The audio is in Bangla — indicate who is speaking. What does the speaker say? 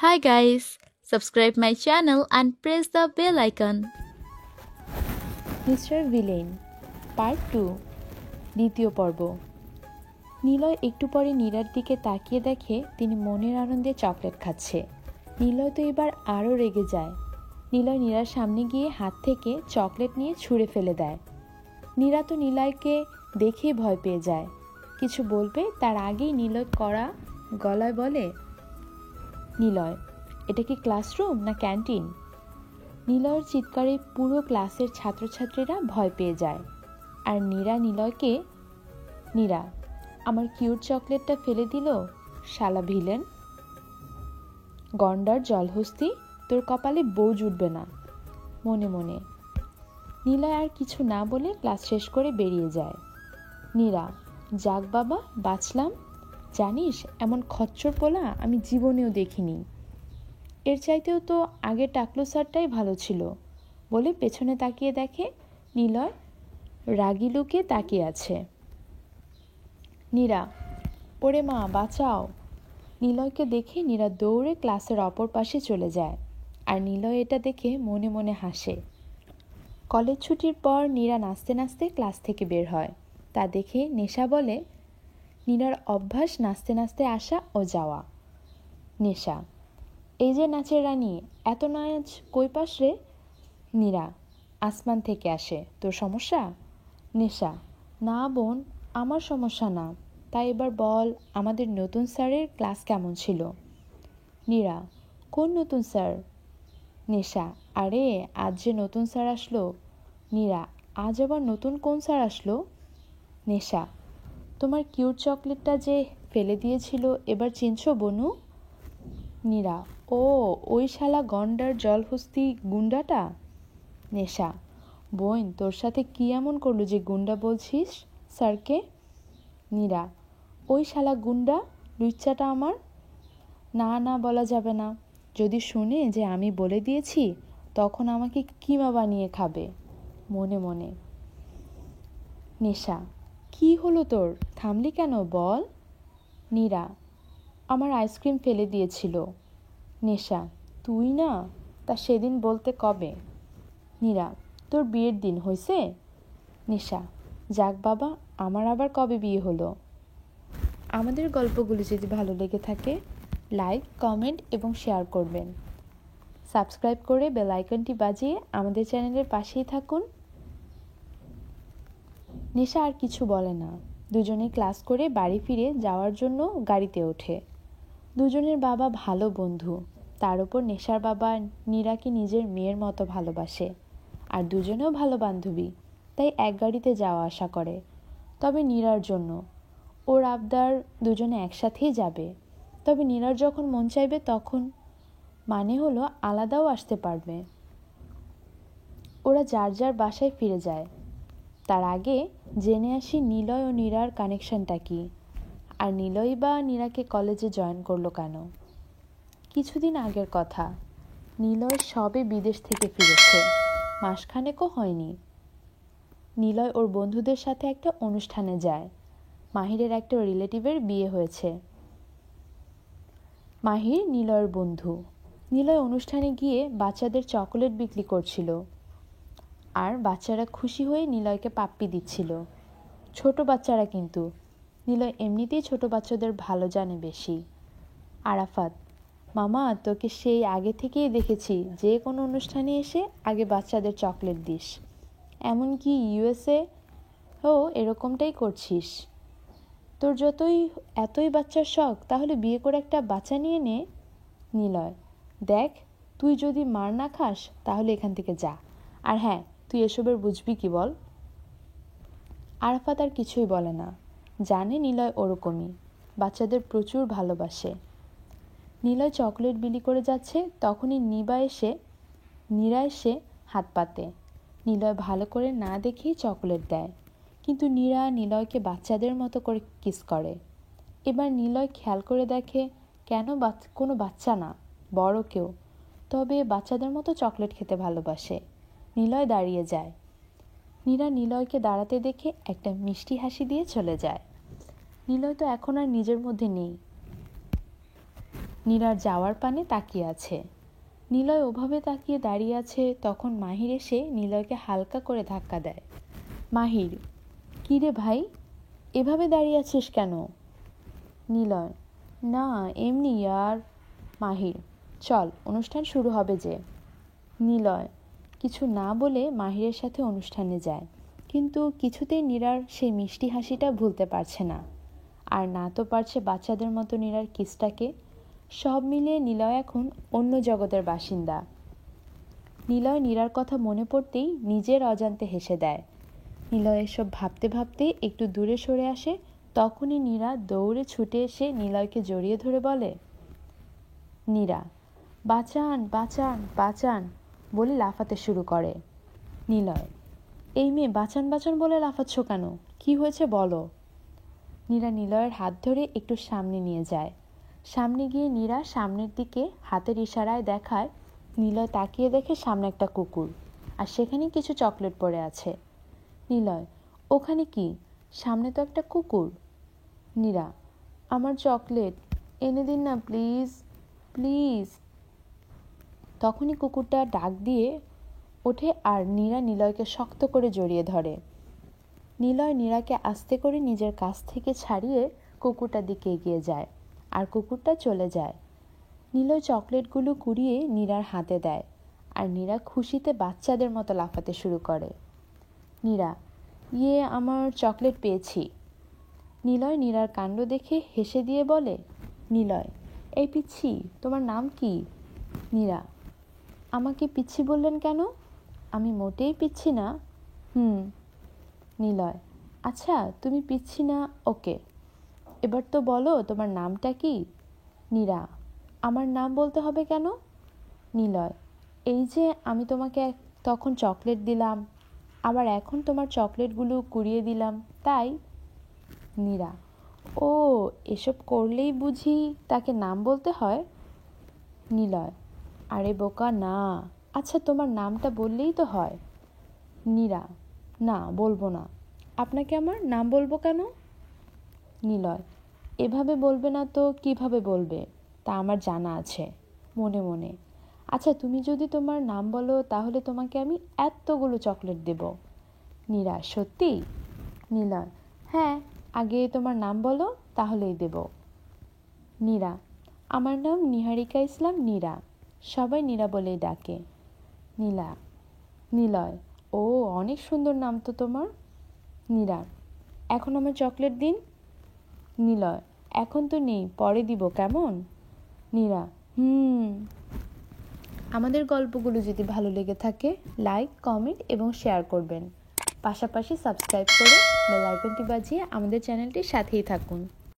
Speaker 1: Hi guys, subscribe my channel and press the bell icon.
Speaker 2: Mister villain part 2 দ্বিতীয় পর্ব। নিলয় একটু পরে নীরার দিকে তাকিয়ে দেখে তিনি মনের আনন্দে চকলেট খাচ্ছে। নিলয় তো এবার আরও রেগে যায়। নিলয় নীরার সামনে গিয়ে হাত থেকে চকলেট নিয়ে ছুঁড়ে ফেলে দেয়। নীরা তো নিলয়কে দেখেই ভয় পেয়ে যায়। কিছু বলবে তার আগেই নিলয় কড়া গলায় বলে, নিলয়, এটা কি ক্লাসরুম না ক্যান্টিন? নিলয়ের চিৎকারে পুরো ক্লাসের ছাত্রছাত্রীরা ভয় পেয়ে যায়। আর নীরা নিলয়কে, নীরা, আমার কিউট চকলেটটা ফেলে দিল, শালা ভিলেন, গন্ডার জলহস্তি, তোর কপালে বউ জুটবে না, মনে মনে। নিলয় আর কিছু না বলে ক্লাস শেষ করে বেরিয়ে যায়। নীরা, যাক বাবা, বাঁচলাম। জানিস, এমন খচ্চর পোলা আমি জীবনেও দেখিনি। এর চাইতেও তো আগে টাকলু স্যারটাই ভালো ছিল, বলে পেছনে তাকিয়ে দেখে নিলয় রাগি লুকে তাকিয়ে আছে। নীরা, ওরে মা, বাঁচাও! নিলয়কে দেখে নীরা দৌড়ে ক্লাসের অপর পাশে চলে যায়। আর নিলয় এটা দেখে মনে মনে হাসে। কলেজ ছুটির পর নীরা নাচতে নাচতে ক্লাস থেকে বের হয়। তা দেখে নেশা বলে, নীরার অভ্যাস নাচতে নাচতে আসা ও যাওয়া। নেশা, এই যে নাচের রানী, এত নাচ কই পাস রে? নীরা, আসমান থেকে আসে, তোর সমস্যা? নেশা, না বোন, আমার সমস্যা না। তাই এবার বল, আমাদের নতুন স্যারের ক্লাস কেমন ছিল? নীরা, কোন নতুন স্যার? নেশা, আরে আজ যে নতুন স্যার আসলো। নীরা, আজ আবার নতুন কোন স্যার আসলো? নেশা, তোমার কিউট চকলেটটা যে ফেলে দিয়েছিল, এবার চিনছো বনু? নীরা, ও, ওই শালা গন্ডার জলহস্তি গুন্ডাটা? নেশা, বোন, তোর সাথে কি এমন করলো যে গুন্ডা বলছিস স্যারকে? নীরা, ওই শালা গুন্ডা লুচ্চাটা আমার। না না, বলা যাবে না। যদি শুনে যে আমি বলে দিয়েছি, তখন আমাকে কিমা বানিয়ে খাবে, মনে মনে। নেশা, কি হলো তোর, থামলি কেন বল? নীরা, আমার আইসক্রিম ফেলে দিয়েছিল। নেশা, তুই না? তা সেদিন বলতে কবে? নীরা, তোর বিয়ের দিন হয়েছে? নেশা, যাক বাবা, আমার আবার কবে বিয়ে হলো? আমাদের গল্পগুলি যদি ভালো লেগে থাকে, লাইক, কমেন্ট এবং শেয়ার করবেন। সাবস্ক্রাইব করে বেল আইকনটি বাজিয়ে আমাদের চ্যানেলের পাশেই থাকুন। নেশা আর কিছু বলে না। দুজনেই ক্লাস করে বাড়ি ফিরে যাওয়ার জন্য গাড়িতে ওঠে। দুজনের বাবা ভালো বন্ধু। তার উপর নেশার বাবা নীরাকে নিজের মেয়ের মতো ভালোবাসে। আর দুজনেও ভালো বান্ধবী, তাই এক গাড়িতে যাওয়া আসা করে। তবে নীরার জন্য ওর আবদার দুজনে একসাথেই যাবে। তবে নীরার যখন মন চাইবে তখন, মানে হলো আলাদাও আসতে পারবে। ওরা যার যার বাসায় ফিরে যায়। তার আগে জেনে আসি নিলয় ও নীরার কানেকশনটা কি, আর নিলয় বা নীরাকে কলেজে জয়েন করলো কেন। কিছুদিন আগের কথা। নিলয় সবে বিদেশ থেকে ফিরেছে, মাসখানেকও হয়নি। নিলয় ওর বন্ধুদের সাথে একটা অনুষ্ঠানে যায়। মাহিরের একটা রিলেটিভের বিয়ে হয়েছে। মাহির নিলয়ের বন্ধু। নিলয় অনুষ্ঠানে গিয়ে বাচ্চাদের চকোলেট বিক্রি করছিল, আর বাচ্চারা খুশি হয়ে নিলয়কে পাপ্পি দিচ্ছিল। ছোট বাচ্চারা কিন্তু। নিলয় এমনিতেই ছোট বাচ্চাদের ভালো জানে বেশি। আরাফাত, মামা, তোকে সেই আগে থেকেই দেখেছি যে কোনো অনুষ্ঠানে এসে আগে বাচ্চাদের চকলেট দিস। এমনকি ইউএসএ ও এরকমটাই করছিস। তোর এতই বাচ্চার শখ, তাহলে বিয়ে করে একটা বাচ্চা নিয়ে নে। নিলয়, দেখ, তুই যদি মার না খাস তাহলে এখান থেকে যা। আর হ্যাঁ, তুই এসবের বুঝবি কি বল? আরাফাত আর কিছুই বলে না। জানে নিলয় ওরকমই, বাচ্চাদের প্রচুর ভালোবাসে। নিলয় চকলেট বিলি করে যাচ্ছে, তখনই নীরা এসে হাত পাতে। নিলয় ভালো করে না দেখেই চকলেট দেয়, কিন্তু নীরা নিলয়কে বাচ্চাদের মতো করে কিস করে। এবার নিলয় খেয়াল করে দেখে কেন কোনো বাচ্চা না, বড় কেউ, তবে বাচ্চাদের মতো চকলেট খেতে ভালোবাসে। নিলয় দাঁড়িয়ে যায়। নীরা নিলয়কে দাঁড়াতে দেখে একটা মিষ্টি হাসি দিয়ে চলে যায়। নিলয় তো এখন আর নিজের মধ্যে নেই। নীরার যাওয়ার পানে তাকিয়ে আছে। নিলয় ওভাবে তাকিয়ে দাঁড়িয়ে আছে, তখন মাহির এসে নিলয়কে হালকা করে ধাক্কা দেয়। মাহির, কী রে ভাই, এভাবে দাঁড়িয়ে আছিস কেন? নিলয়, না এমনি ইয়ার। মাহির, চল অনুষ্ঠান শুরু হবে যে। নিলয় কিছু না বলে মাহিরের সাথে অনুষ্ঠানে যায়, কিন্তু কিছুতেই নীরার সেই মিষ্টি হাসিটা ভুলতে পারছে না। আর না তো পারছে বাচ্চাদের মতো নীরার কিসটাকে। সব মিলিয়ে নিলয় এখন অন্য জগতের বাসিন্দা। নিলয় নীরার কথা মনে পড়তেই নিজের অজান্তে হেসে দেয়। নিলয় এসব ভাবতে ভাবতে একটু দূরে সরে আসে, তখনই নীরা দৌড়ে ছুটে এসে নিলয়কে জড়িয়ে ধরে বলে, নীরা, বাঁচান বাঁচান বাঁচান বলে লাফাতে শুরু করে। নিলয়, এই মেয়ে বাঁচান বাঁচান বলে লাফাচ্ছ কেন? কি হয়েছে বলো? নীরা নিলয়ের হাত ধরে একটু সামনে নিয়ে যায়। সামনে গিয়ে নীরা সামনের দিকে হাতের ইশারায় দেখায়। নিলয় তাকিয়ে দেখে সামনে একটা কুকুর, আর সেখানে কিছু চকলেট পড়ে আছে। নিলয়, ওখানে কি? সামনে তো একটা কুকুর। নীরা, আমার চকলেট এনে দিন না প্লিজ, প্লিজ। তখনই কুকুরটা ডাক দিয়ে ওঠে আর নীরা নিলয়কে শক্ত করে জড়িয়ে ধরে। নিলয় নীরাকে আস্তে করে নিজের কাছ থেকে ছাড়িয়ে কুকুরটার দিকে এগিয়ে যায়, আর কুকুরটা চলে যায়। নিলয় চকলেটগুলো কুড়িয়ে নীরার হাতে দেয়, আর নীরা খুশিতে বাচ্চাদের মতো লাফাতে শুরু করে। নীরা, ইয়ে, আমার চকলেট পেয়েছি। নিলয় নীরার কাণ্ড দেখে হেসে দিয়ে বলে, নিলয়, এই পিচ্ছি, তোমার নাম কি? নীরা, আমাকে পিচ্ছি বললেন কেন? আমি মোটেই পিচ্ছি না। নিলয়, আচ্ছা তুমি পিচ্ছি না, ওকে। এবার তো বলো তোমার নামটা কি? নীরা, আমার নাম বলতে হবে কেন? নিলয়, এই যে আমি তোমাকে তখন চকলেট দিলাম, আবার এখন তোমার চকলেটগুলো কুড়িয়ে দিলাম, তাই। নীরা, ও, এসব করলেই বুঝি তাকে নাম বলতে হয়? নিলয়, আরে বোকা না, আচ্ছা তোমার নামটা বললেই তো হয়। নীরা, না বলবো না। আপনাকে আমার নাম বলবো কেন? নিলয়, এভাবে বলবে না তো কিভাবে বলবে, তা আমার জানা আছে মনে মনে। আচ্ছা তুমি যদি তোমার নাম বলো তাহলে তোমাকে আমি এতগুলো চকলেট দেব। নীরা, সত্যি? নিলয়, হ্যাঁ, আগে তোমার নাম বলো, তাহলেই দেব। নীরা, আমার নাম নিহারিকা ইসলাম নীরা, সবাই নীরা বলেই ডাকে। নিলয়, ও, অনেক সুন্দর নাম তো তোমার। নীরা, এখন আমার চকলেট দিন। নিলয়, এখন তো নেই, পরে দিব কেমন? নীরা, আমাদের গল্পগুলো যদি ভালো লেগে থাকে লাইক, কমেন্ট এবং শেয়ার করবেন। পাশাপাশি সাবস্ক্রাইব করে বেল আইকনটি বাজিয়ে আমাদের চ্যানেলটির সাথেই থাকুন।